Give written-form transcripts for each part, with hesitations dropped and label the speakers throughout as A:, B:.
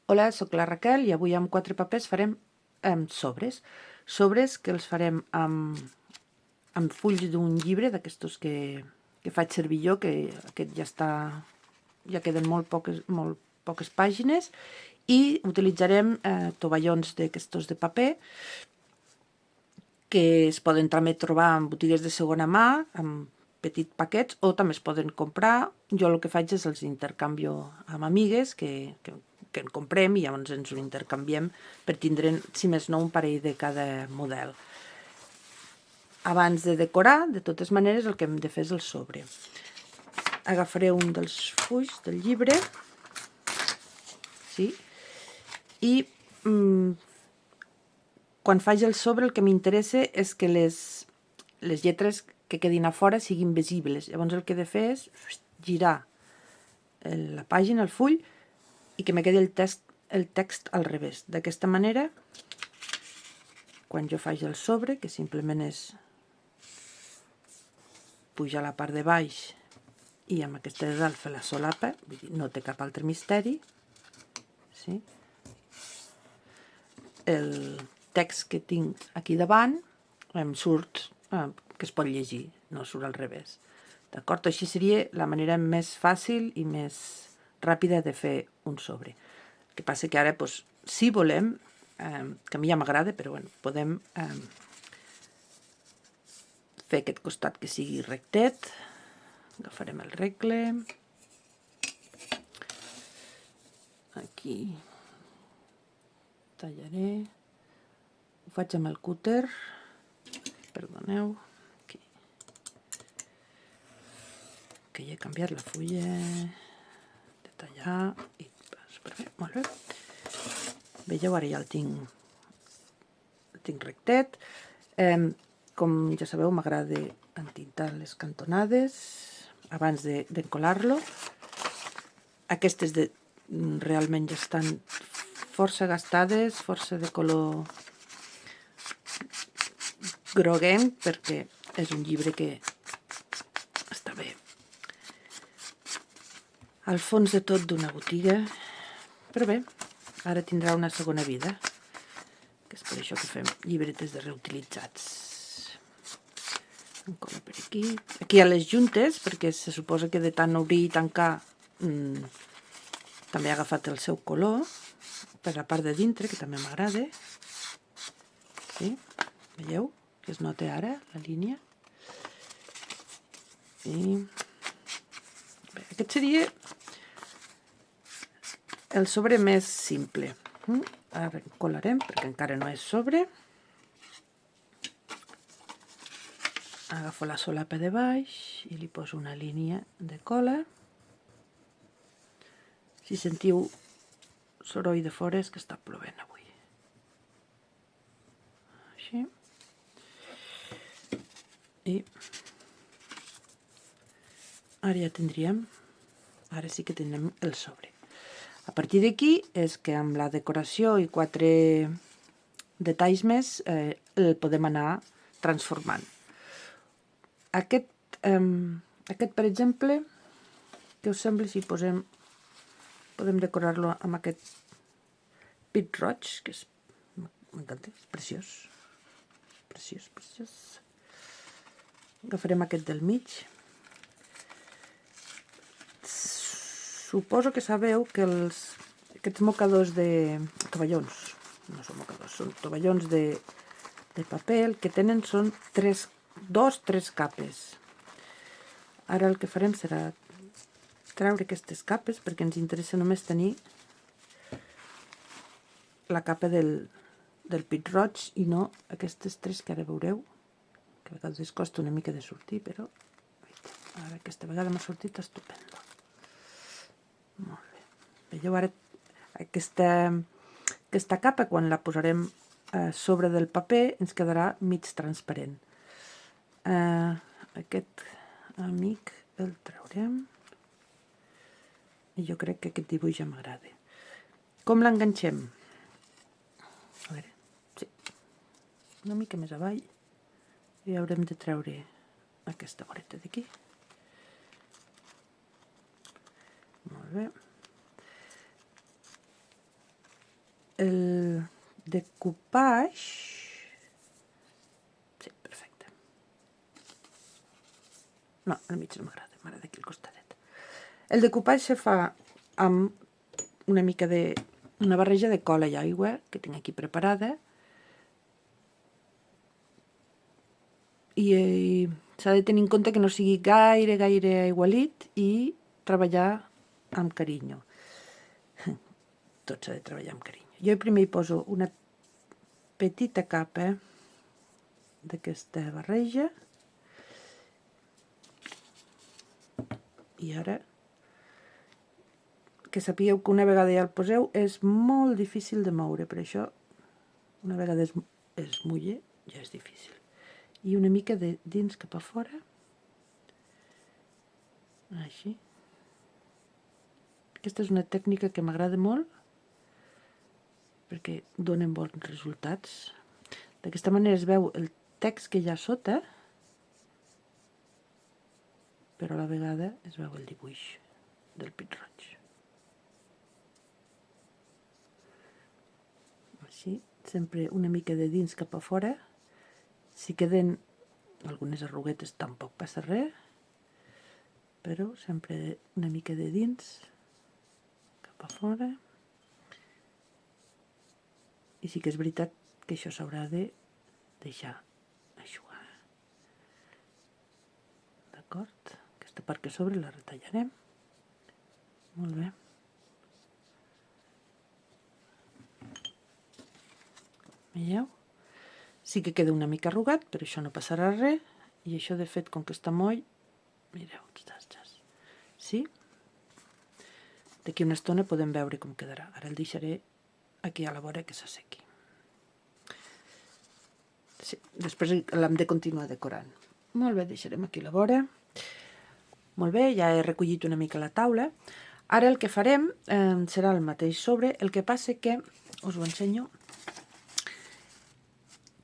A: Hola, sóc la Raquel i avui amb 4 papers farem sobres. Sobres que els farem amb fulls d'un llibre, d'aquestos que faig servir jo, que aquest ja queden molt poques pàgines, i utilitzarem tovallons d'aquestos de paper que es poden també trobar en botigues de segona mà, amb petits paquets, o també es poden comprar. Jo el que faig és els intercanvio amb amigues que en comprem i llavors ens ho intercanviem per tindre, si més no, un parell de cada model. Abans de decorar, de totes maneres, el que hem de fer és el sobre. Agafaré un dels fulls del llibre, sí, i quan faig el sobre el que m'interessa és que les lletres que quedin a fora siguin visibles. Llavors el que he de fer és girar la pàgina, el full, i que me quedi el text al revés. D'aquesta manera, quan jo faig el sobre, que simplement és pujar la part de baix i amb aquesta de dalt fer la solapa, vull dir, no té cap altre misteri, sí? El text que tinc aquí davant em surt, que es pot llegir, no surt al revés. D'acord? Així seria la manera més fàcil i més ràpida de fer un sobre. El que passa que ara, doncs, si volem, que a mi ja m'agrada, però bueno, podem fer aquest costat que sigui rectet. Agafarem el regle. Aquí tallaré. Ho faig amb el cúter. Perdoneu. Aquí. Que ja he canviat la fulla de tallar i superbé, molt bé. Veieu, ara ja el tinc rectet. Com ja sabeu, m'agrada entintar les cantonades abans d'encolar-lo. Aquestes realment ja estan força gastades, força de color groguenc, perquè és un llibre que està bé al fons de tot d'una botiga, però bé, ara tindrà una segona vida, que és per això que fem llibretes de reutilitzats. Encola per aquí. Aquí hi ha les juntes, perquè se suposa que de tant obrir i tancar també ha agafat el seu color per la part de dintre, que també m'agrada. Sí? Veieu que es nota ara la línia? I bé, aquest seria el sobre més simple. Ara encolarem, perquè encara no és sobre. Agafo la solapa de baix i li poso una línia de cola. Si sentiu soroll de fora és que està plovent avui. Així. I ara ja tindríem, ara sí que tindrem el sobre. A partir d'aquí és que amb la decoració i 4 detalls més el podem anar transformant. Aquest, per exemple, què us sembla si podem decorar-lo amb aquest pit roig, que m'encanta, és preciós. Preciós, preciós. Agafarem aquest del mig. Suposo que sabeu que aquests mocadors de tovallons, no són mocadors, són tovallons de paper, el que tenen són 3 capes. Ara el que farem serà treure aquestes capes, perquè ens interessa només tenir la capa del pit roig i no aquestes 3 que ara veureu, que a vegades costa una mica de sortir, però ara aquesta vegada m'ha sortit estupendo. Molt bé. Veieu, ara aquesta capa, quan la posarem sobre del paper, ens quedarà mig transparent. Aquest amic el traurem i jo crec que aquest dibuix ja m'agrada. Com l'enganxem? A veure, sí, una mica més avall i haurem de treure aquesta voreta d'aquí. Molt bé. el decoupage... Sí, perfecte. No, al mig no m'agrada aquí al costadet. El decoupage se fa amb una barreja de cola i aigua que tinc aquí preparada, i s'ha de tenir en compte que no sigui gaire aigualit i treballar amb carinyo. Tot s'ha de treballar amb carinyo. Jo primer hi poso una petita capa d'aquesta barreja i ara que sapigueu que una vegada ja el poseu és molt difícil de moure, per això una vegada es mulla ja és difícil. I una mica de dins cap a fora, així. Aquesta és una tècnica que m'agrada molt perquè donen bons resultats. D'aquesta manera es veu el text que hi ha sota, però a la vegada es veu el dibuix del pit-roig. Així, sempre una mica de dins cap a fora. Si queden algunes arruguetes tampoc passa res, però sempre una mica de dins cap a fora. I sí que és veritat que això s'haurà de deixar eixugar. D'acord? Aquesta part que sobre la retallarem. Molt bé. Veieu? Sí que queda una mica arrugat, però això no passarà res. I això, de fet, com que està moll, mireu, sí? D'aquí una estona podem veure com quedarà. Ara el deixaré aquí a la vora que s'assequi. Sí, després l'hem de continuar decorant. Molt bé, deixarem aquí la vora. Molt bé, ja he recollit una mica la taula. Ara el que farem serà el mateix sobre, el que passa que, us ho ensenyo,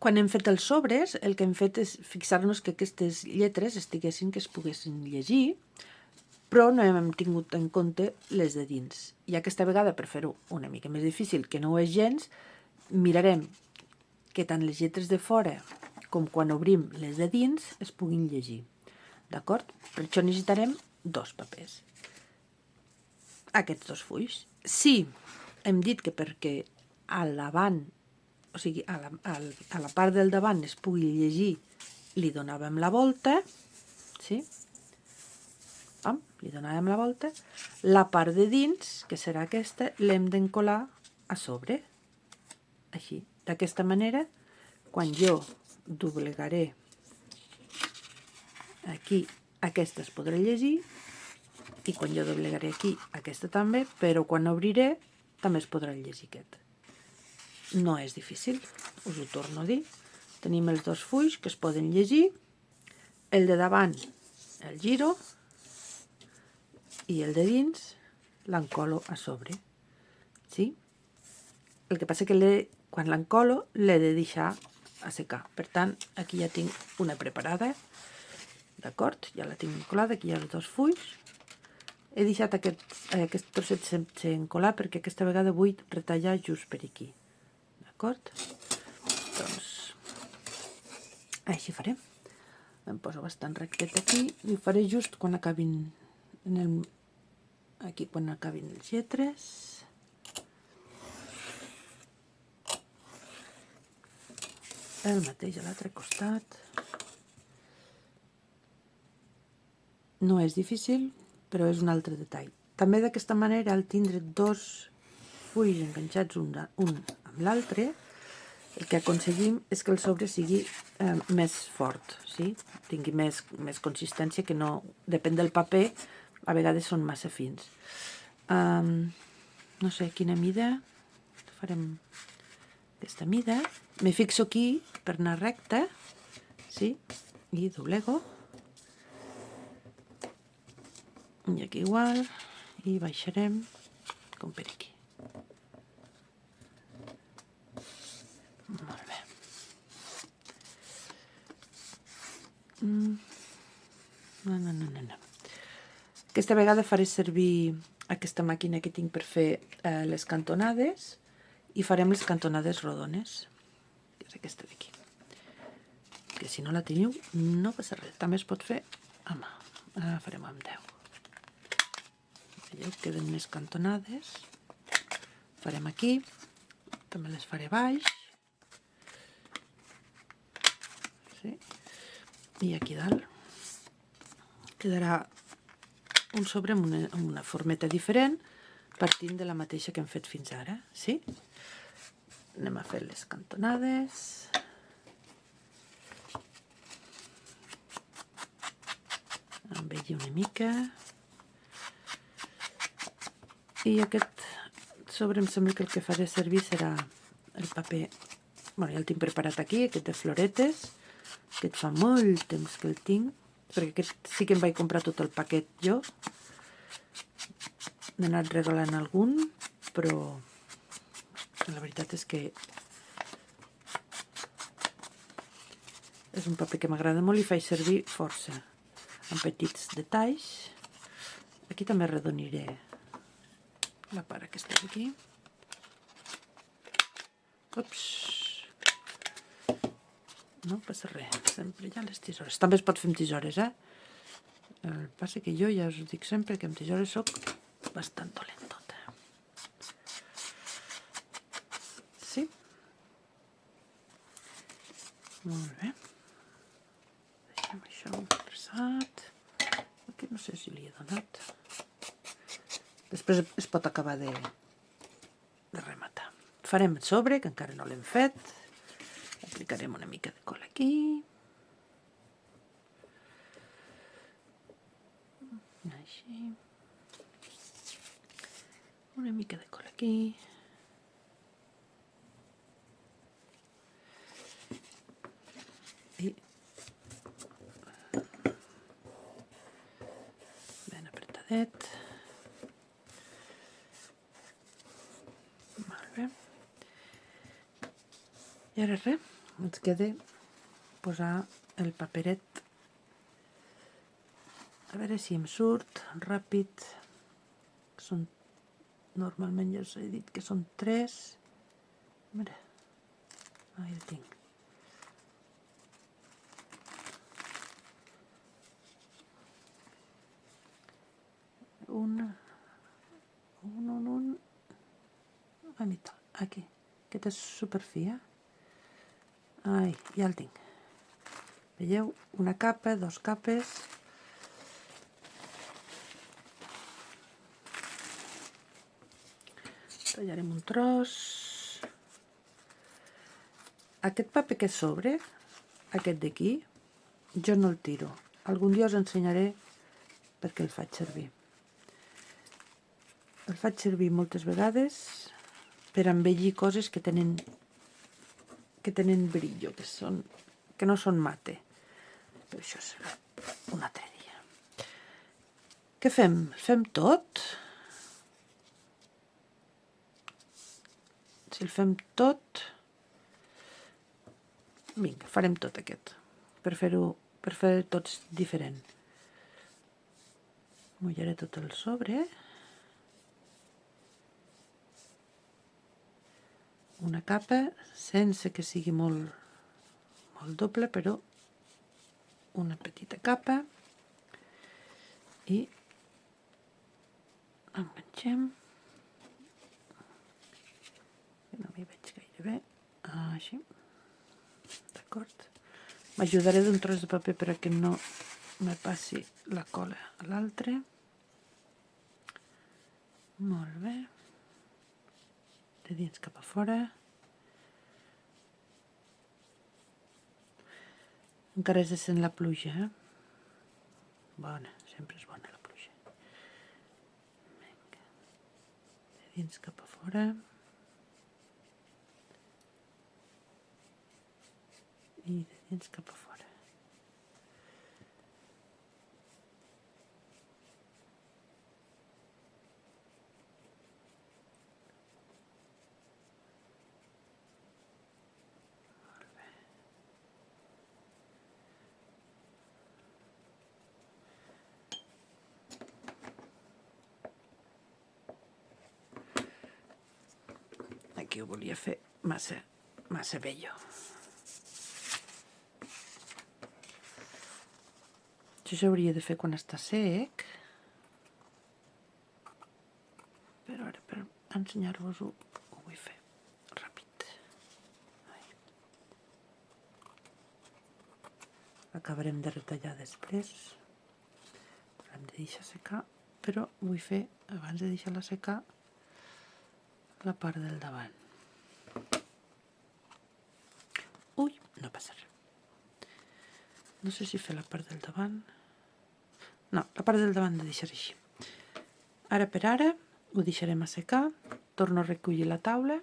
A: quan hem fet els sobres, el que hem fet és fixar-nos que aquestes lletres estiguessin que es poguessin llegir, però no hem tingut en compte les de dins. I aquesta vegada, per fer-ho una mica més difícil, que no ho és gens, mirarem que tant les lletres de fora com quan obrim les de dins es puguin llegir. D'acord? Per això necessitarem 2 papers. Aquests 2 fulls. Sí, hem dit que perquè a davant, o sigui, a la part del davant es pugui llegir, li donàvem la volta, sí? Li donàvem la volta. La part de dins, que serà aquesta, l'hem d'encolar a sobre, així. D'aquesta manera, quan jo doblegaré aquí, aquesta es podrà llegir, i quan jo doblegaré aquí, aquesta també, però quan obriré, també es podrà llegir aquest. No és difícil, us ho torno a dir. Tenim els 2 fulls que es poden llegir, el de davant el giro i el de dins l'encolo a sobre. Sí? El que passa que quan l'encolo l'he de deixar assecar. Per tant, aquí ja tinc una preparada. D'acord? Ja la tinc encolada, aquí hi ha els 2 fulls. He deixat aquest trosset sense encolar perquè aquesta vegada vull retallar just per aquí. D'acord? Doncs així farem. Em poso bastant rectet aquí i ho faré just quan acabin aquí quan acabin les lletres. El mateix a l'altre costat. No és difícil, però és un altre detall. També d'aquesta manera, al tindre 2 fulls enganxats un amb l'altre, el que aconseguim és que el sobre sigui més fort, sí? Tingui més consistència, que no depèn del paper, a vegades són massa fins. No sé quina mida, farem aquesta mida. Me fixo aquí per anar recte, sí? I doblego. I aquí igual, i baixarem com per aquí. Molt bé. No. Aquesta vegada faré servir aquesta màquina que tinc per fer les cantonades i farem les cantonades rodones, que és aquesta d'aquí, que si no la teniu no passa res, també es pot fer a mà. Ara farem amb 10. Veieu, queden més cantonades, farem aquí, també les faré baix, sí. I aquí dalt quedarà un sobre amb una formeta diferent, partint de la mateixa que hem fet fins ara, sí? Anem a fer les cantonades. Embellir una mica. I aquest sobre em sembla que el que faré servir serà el paper, bueno, ja el tinc preparat aquí, aquest de floretes, aquest fa molt temps que el tinc, perquè aquest sí que em vaig comprar tot el paquet jo. N'he anat regalant algun, però la veritat és que és un paper que m'agrada molt i faig servir força, amb petits detalls. Aquí també arredoniré la part aquesta d'aquí. Ups! No passa res, sempre hi ha les tisores. També es pot fer amb tisores, El que passa que jo ja us dic sempre que amb tisores soc bastant dolentota. Sí? Molt bé. Deixem això pressat. Aquí no sé si li he donat. Després es pot acabar de rematar. Farem el sobre, que encara no l'hem fet. Aplicarem una mica de cola aquí. Així. Una mica de cola aquí. I ben apretadet. Molt bé. I ara res, ens queda posar el paperet. A veure si em surt ràpid. Són, normalment ja us he dit que són 3. Mira, ahí el tinc. Un. A mitad, aquí. Aquest és superfi, Ai, ja el tinc. Veieu? Una capa, 2 capes. Tallarem un tros. Aquest paper que sobre, aquest d'aquí, jo no el tiro. Algun dia us ensenyaré per què el faig servir. El faig servir moltes vegades per embellir coses que tenen brillo, que no són mate. Però això serà un altre dia. Què fem? Fem tot? Si el fem tot, vinga, farem tot aquest, per fer tots diferent. Mullaré tot el sobre. Una capa, sense que sigui molt doble, però una petita capa. I enganxem. No m'hi veig gaire bé. Així. D'acord? M'ajudaré d'un tros de paper perquè no me passi la cola a l'altre. Molt bé. De dins cap a fora. Encara es sent la pluja, Bona, sempre és bona la pluja. Vinga. De dins cap a fora. I de dins cap a fora. aquí ho volia fer massa bello. Això s'hauria de fer quan està sec, però ara per ensenyar-vos-ho ho vull fer ràpid. Acabarem de retallar després, hem de deixar secar, però vull fer, abans de deixar-la secar, la part del davant. Ui, no passa res. No sé si fer la part del davant. No, la part del davant de deixar així. Ara per ara ho deixarem a secar, torno a recollir la taula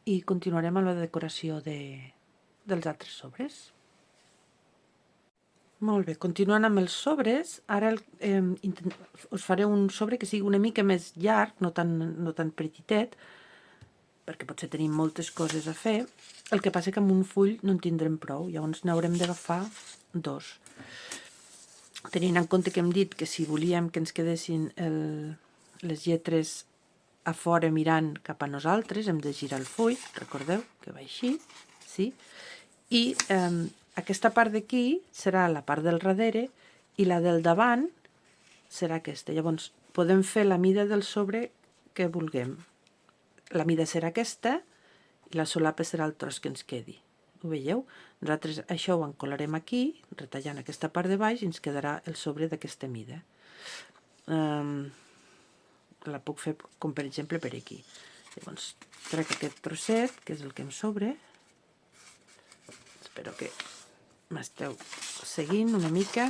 A: i continuarem amb la decoració dels altres sobres. Molt bé, continuant amb els sobres, ara us faré un sobre que sigui una mica més llarg, no tan petitet, perquè potser tenim moltes coses a fer. El que passa que amb un full no en tindrem prou, llavors n'haurem d'agafar 2. Tenint en compte que hem dit que si volíem que ens quedessin les lletres a fora mirant cap a nosaltres, hem de girar el full, recordeu que va així, sí? I aquesta part d'aquí serà la part del darrere i la del davant serà aquesta. Llavors podem fer la mida del sobre que vulguem. La mida serà aquesta i la solapa serà el tros que ens quedi. Ho veieu? Nosaltres això ho encolarem aquí, retallant aquesta part de baix, i ens quedarà el sobre d'aquesta mida. La puc fer com per exemple per aquí. Llavors trec aquest trosset, que és el que em sobre. Espero que m'esteu seguint una mica.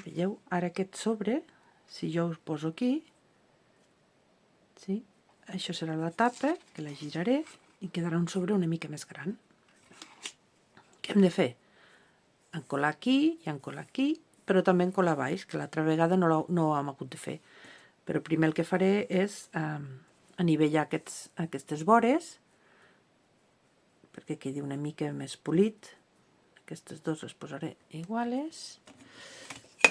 A: Veieu? Ara aquest sobre, si jo us poso aquí, sí? Això serà la tapa, que la giraré i quedarà un sobre una mica més gran. Què hem de fer? Encolar aquí i encolar aquí, però també encolar baix, que l'altra vegada no ho hem hagut de fer. Però primer el que faré és anivellar aquestes vores, perquè quedi una mica més polit. Aquestes dues les posaré iguales.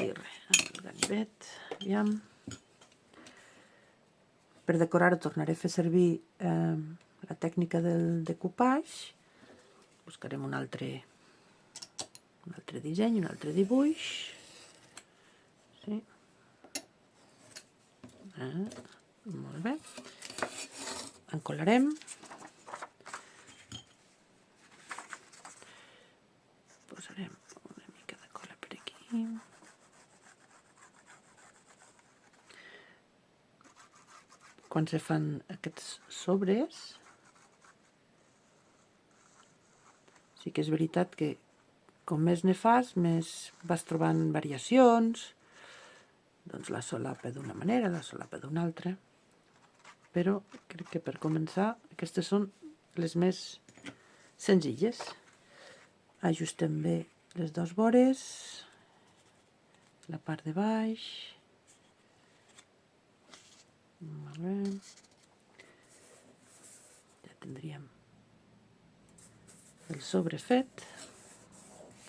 A: I res, amb el ganivet, aviam. Per decorar-ho tornaré a fer servir la tècnica del decoupage. Buscarem un altre disseny, un altre dibuix. Sí. Molt bé. Encolarem. Posarem una mica de cola per aquí. Quan se fan aquests sobres, sí que és veritat que com més ne fas, més vas trobant variacions, doncs la solapa d'una manera, la solapa d'una altra, però crec que per començar aquestes són les més senzilles. Ajustem bé les dues vores, la part de baix. Molt bé. Ja tindríem el sobre fet.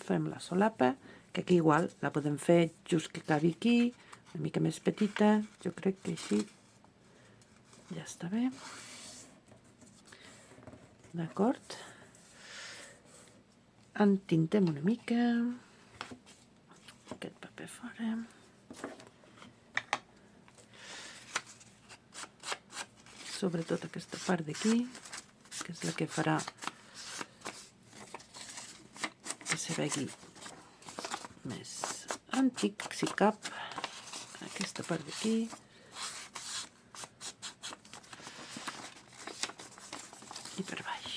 A: Fem la solapa, que aquí igual la podem fer just que cabi aquí, una mica més petita. Jo crec que així ja està bé. D'acord? Entintem una mica aquest paper fora. Sobretot aquesta part d'aquí, que és la que farà que se vegi més antic, si cap. Aquesta part d'aquí. I per baix.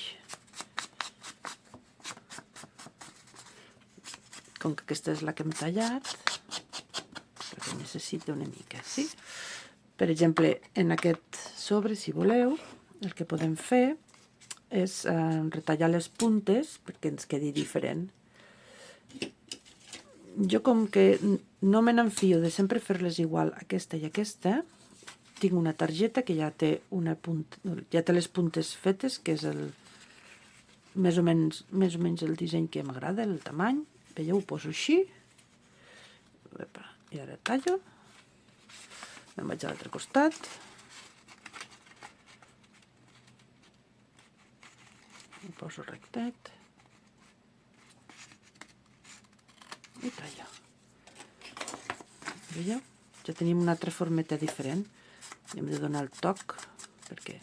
A: Com que aquesta és la que hem tallat, perquè necessita una mica, sí? Per exemple, en aquest sobre, si voleu, el que podem fer és retallar les puntes perquè ens quedi diferent. Jo, com que no me n'enfio de sempre fer-les igual aquesta i aquesta, tinc una targeta que ja té les puntes fetes, que és més o menys el disseny que m'agrada, el tamany. Veieu, ho poso així. I ara tallo. Me'n vaig a l'altre costat. poso rectet i tallo. Veieu? Ja tenim una altra formeta diferent. Hem de donar el toc perquè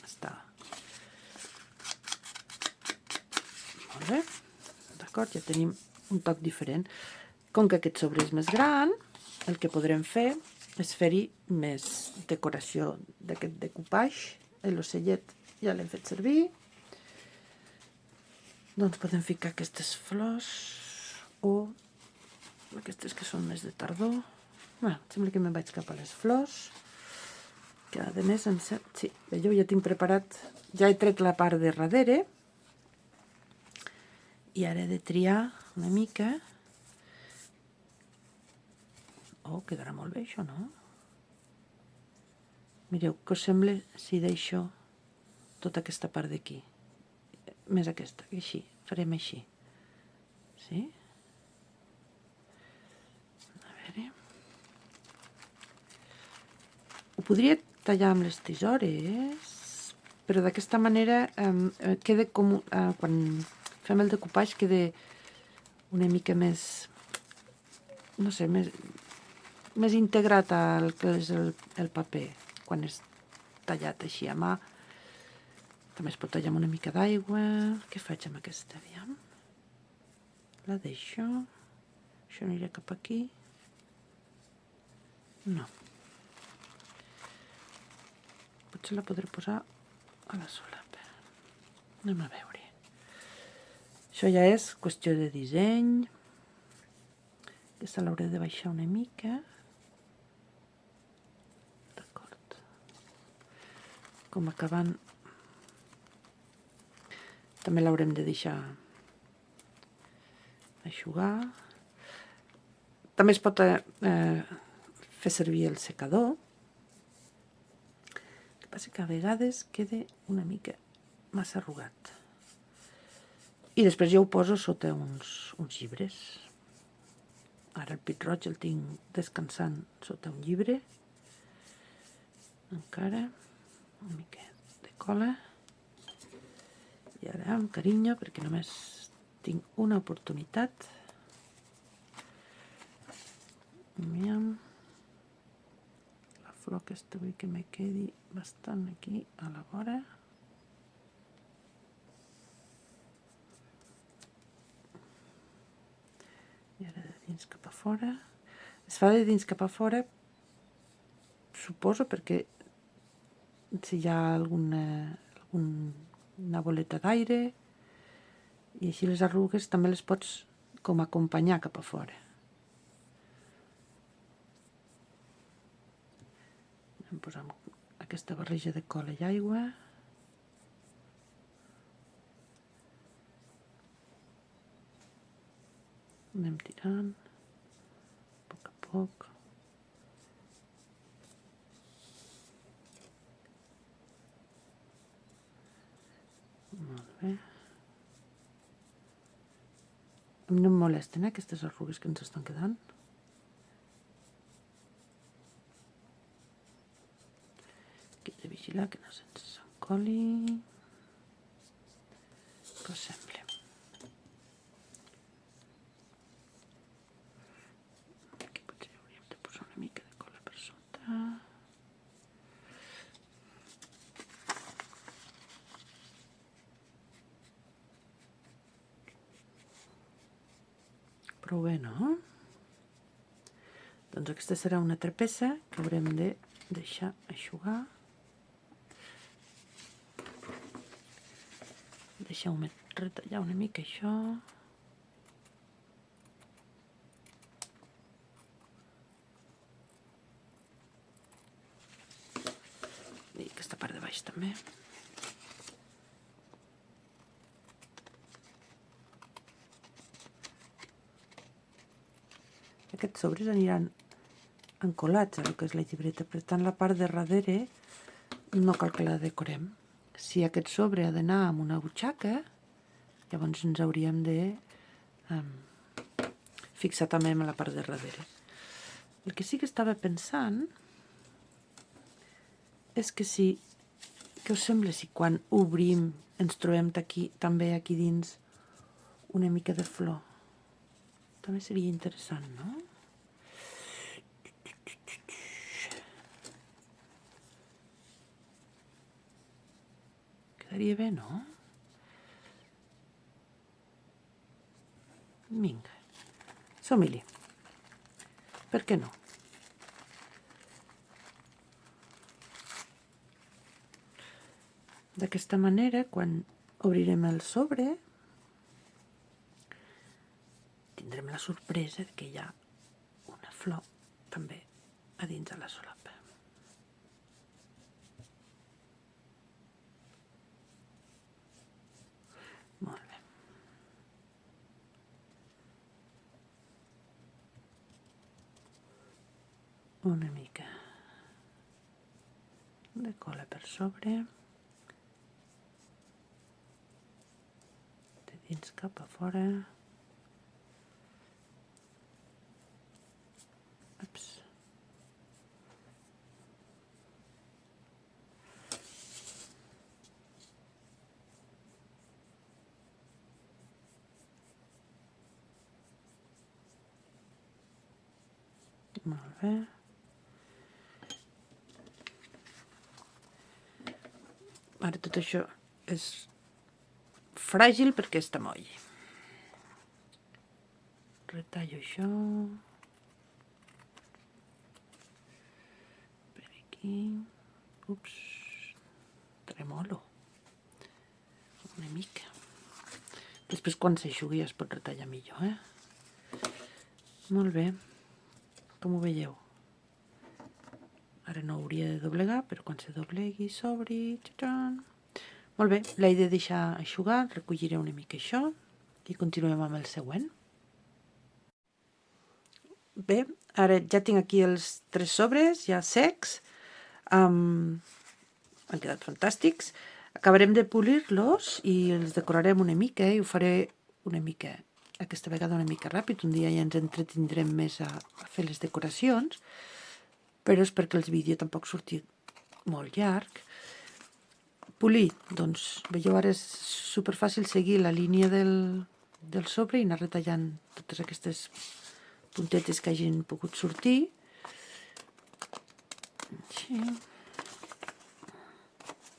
A: està molt bé. D'acord? Ja tenim un toc diferent. Com que aquest sobre és més gran, el que podrem fer és fer-hi més decoració d'aquest decoupage. L'ocellet ja l'hem fet servir. Doncs podem ficar aquestes flors o aquestes que són més de tardor. Bueno, sembla que me'n vaig cap a les flors. Que a més, sí, veieu, ja tinc preparat, ja he tret la part de darrere i ara he de triar una mica. Oh, quedarà molt bé això, no? Mireu, què us sembla si deixo tota aquesta part d'aquí? Més aquesta, així, farem així. Sí? A veure... Ho podria tallar amb les tisores, però d'aquesta manera queda com... Quan fem el decoupage queda una mica més... No sé, més integrat al que és el paper, quan és tallat així a mà. També es pot tallar amb una mica d'aigua. Què faig amb aquesta, aviam? La deixo. Això anirà cap aquí. No. Potser la podré posar a la solapa. Anem a veure. Això ja és qüestió de disseny. Aquesta l'hauré de baixar una mica. D'acord. Com acabant... També l'haurem de deixar eixugar. També es pot fer servir el secador. El que passa que a vegades queda una mica massa arrugat. I després jo ho poso sota uns llibres. Ara el pit roig el tinc descansant sota un llibre. Encara una mica de cola. I ara amb carinyo, perquè només tinc una oportunitat. Aviam. La flor aquesta vull que me quedi bastant aquí a la vora. I ara de dins cap a fora. Es fa de dins cap a fora, suposo, perquè si hi ha alguna boleta d'aire, i així les arrugues també les pots com acompanyar cap a fora. Anem posant aquesta barreja de cola i aigua. Anem tirant a poc a poc. Molt bé. No em molesten, aquestes arrugues que ens estan quedant. Aquí he de vigilar que no se'ns encoli. Què us sembla? Aquí potser hauríem de posar una mica de cola per sota. Prou bé, no? Doncs aquesta serà una altra peça que haurem de deixar eixugar. Deixeu-me retallar una mica això. I aquesta part de baix també. Aquests sobres aniran encolats a el que és la llibreta, per tant la part de darrere no cal que la decorem. Si aquest sobre ha d'anar amb una butxaca, llavors ens hauríem de fixar també en la part de darrere. El que sí que estava pensant és que si Què us sembla si quan obrim ens trobem també aquí dins una mica de flor? També seria interessant, no? Quedaria bé, no? Vinga, som-hi-li. Per què no? D'aquesta manera, quan obrirem el sobre, tindrem la sorpresa que hi ha una flor també a dins de la solapa. Molt bé. Una mica de cola per sobre, de dins cap a fora. Ups. Molt bé. Ara tot això és fràgil perquè està moll. Retallo això. Per aquí. Ups. Tremolo. Una mica. Després quan s'eixugui es pot retallar millor, Molt bé. Com ho veieu? Ara no hauria de doblegar, però quan se doblegui s'obri. Molt bé, l'he de deixar eixugar, recolliré una mica això i continuem amb el següent. Bé, ara ja tinc aquí els 3 sobres, ja secs. Han quedat fantàstics. Acabarem de polir-los i els decorarem una mica i ho faré una mica, aquesta vegada una mica ràpid. Un dia ja ens entretindrem més a fer les decoracions, però és perquè el vídeo tampoc surti molt llarg. Polir, doncs, veieu, ara és superfàcil seguir la línia del sobre i anar retallant totes aquestes puntetes que hagin pogut sortir. Així.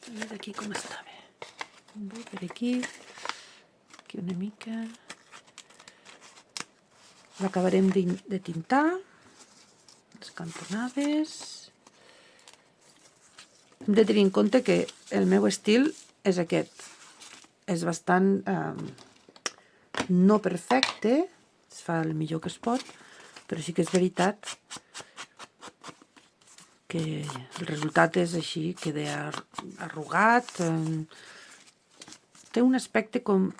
A: A veure aquí com està bé. Per aquí una mica. L'acabarem de tintar, les cantonades. Hem de tenir en compte que el meu estil és aquest. És bastant no perfecte, es fa el millor que es pot, però sí que és veritat que el resultat és així, queda arrugat, té un aspecte com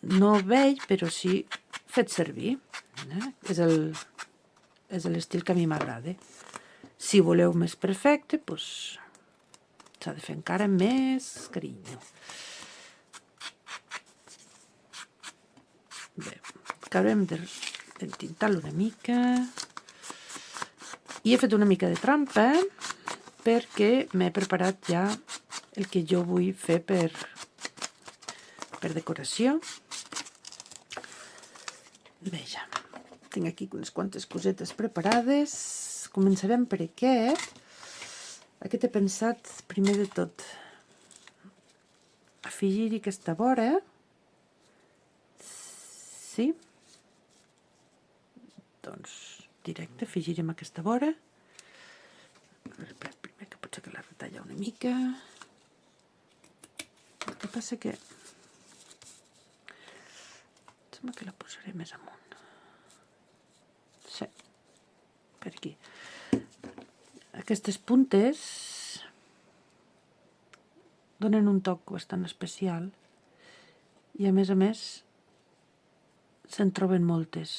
A: no vell, però sí fet servir. És l'estil que a mi m'agrada. Si voleu més perfecte, doncs s'ha de fer encara més carinyo. Bé, acabarem d'entintar-lo una mica. I he fet una mica de trampa perquè m'he preparat ja el que jo vull fer per decoració. Bé, ja tinc aquí unes quantes cosetes preparades. Començarem per aquest. Aquest he pensat, primer de tot, afegir-hi aquesta vora. Sí. Doncs, directe, afegirem aquesta vora. Primer que potser que la retalla una mica. El que passa que sembla que la posaré més amunt. Sí, per aquí. Aquestes puntes donen un toc bastant especial i a més se'n troben moltes.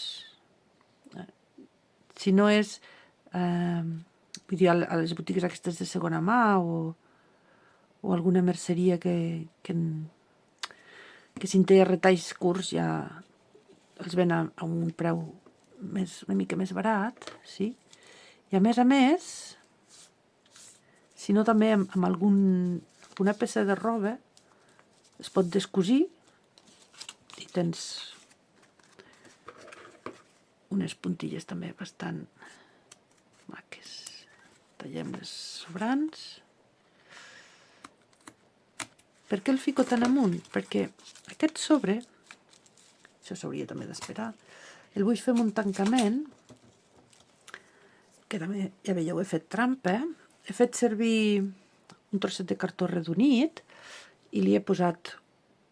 A: Si no és vull dir, a les botigues aquestes de segona mà o alguna merceria que si en té retalls curts ja els ven a un preu una mica més barat, sí? I a més, si no també amb algun una peça de roba es pot descosir i tens unes puntilles també bastant maques. Tallem les sobrants. Per què el fico tan amunt? Perquè aquest sobre, això s'hauria també d'esperar, el vull fer amb un tancament, que també, ja veieu, he fet trampa, he fet servir un trosset de cartó redonit i li he posat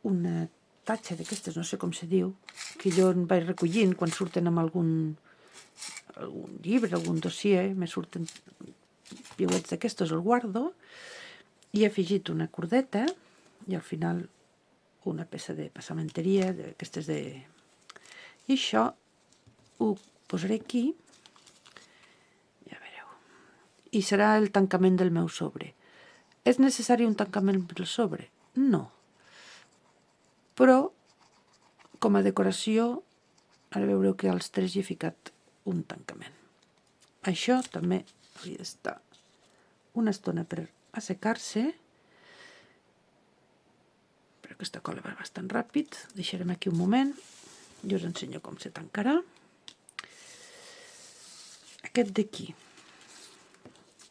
A: una tatxa d'aquestes, no sé com se diu, que jo en vaig recollint quan surten amb algun llibre, algun dossier, me surten piuets d'aquestos, el guardo, i he afegit una cordeta i al final una peça de passamenteria, d'aquestes de... I això ho posaré aquí, ja veureu, i serà el tancament del meu sobre. És necessari un tancament del sobre? No. Però, com a decoració, ara veureu que als tres hi he ficat un tancament. Això també hauria d'estar una estona per assecar-se, però aquesta cola va bastant ràpid. Deixarem aquí un moment i us ensenyo com se tancarà. Aquest d'aquí.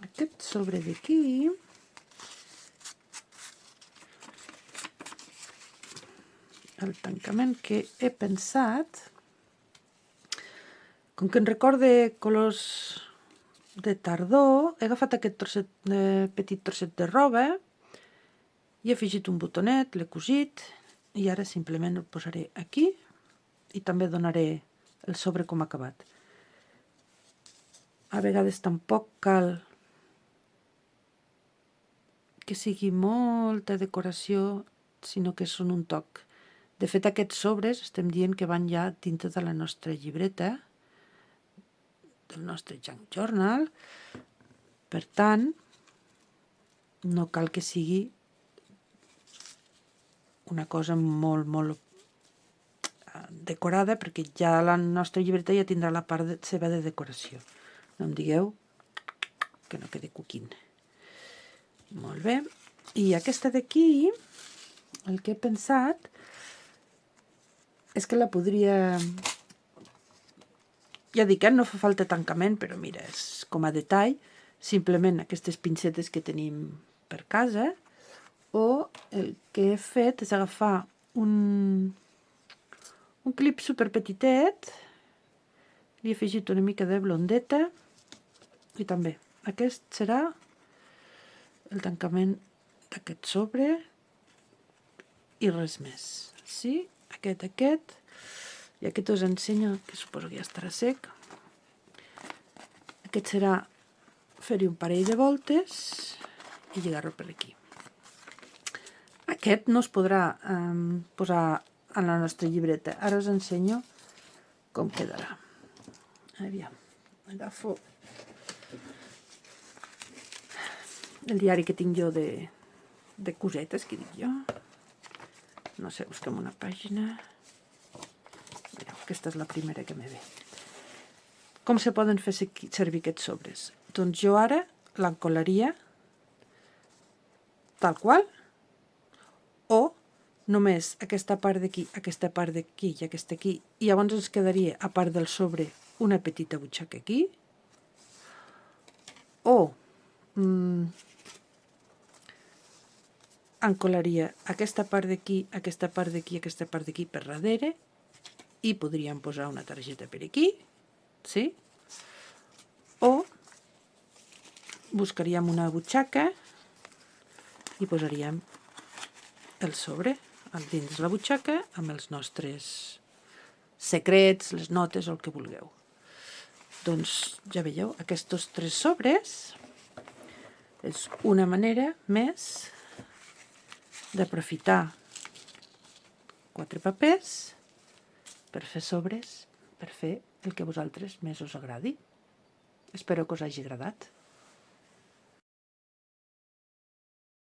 A: Aquest sobre d'aquí el tancament que he pensat, com que en recorde colors de tardor, he agafat aquest petit trosset de roba i he afegit un botonet, l'he cosit i ara simplement el posaré aquí i també donaré el sobre com acabat. A vegades tampoc cal que sigui molta decoració, sinó que són un toc. De fet, aquests sobres estem dient que van ja dintre de la nostra llibreta, del nostre junk journal. Per tant, no cal que sigui una cosa molt, molt decorada, perquè ja la nostra llibreta ja tindrà la part seva de decoració. No em digueu que no quedi cuquín. Molt bé. I aquesta d'aquí, el que he pensat és que la podria... Ja dic, no fa falta tancament, però mira, és com a detall, simplement aquestes pincetes que tenim per casa, o el que he fet és agafar un clip superpetitet, li he afegit una mica de blondeta, i també aquest serà el tancament d'aquest sobre, i res més. Sí? Aquest, i aquest us ensenyo, que suposo que ja estarà sec. Aquest serà fer-hi un parell de voltes i lligar-lo per aquí. Aquest no es podrà posar en la nostra llibreta. Ara us ensenyo com quedarà. Aviam, agafo el diari que tinc jo de cosetes, que dic jo. No sé, busquem una pàgina. Mireu, aquesta és la primera que me ve. Com se poden fer servir aquests sobres? Doncs jo ara l'encolaria tal qual, o només aquesta part d'aquí, aquesta part d'aquí i aquesta aquí, i llavors ens quedaria, a part del sobre, una petita butxaca aquí, o encolaria aquesta part d'aquí, aquesta part d'aquí, aquesta part d'aquí per darrere, i podríem posar una targeta per aquí, sí? O buscaríem una butxaca i posaríem el sobre dins la butxaca amb els nostres secrets, les notes o el que vulgueu. Doncs ja veieu, aquests 3 sobres és una manera més d'aprofitar 4 papers per fer sobres, per fer el que a vosaltres més us agradi. Espero que us hagi agradat.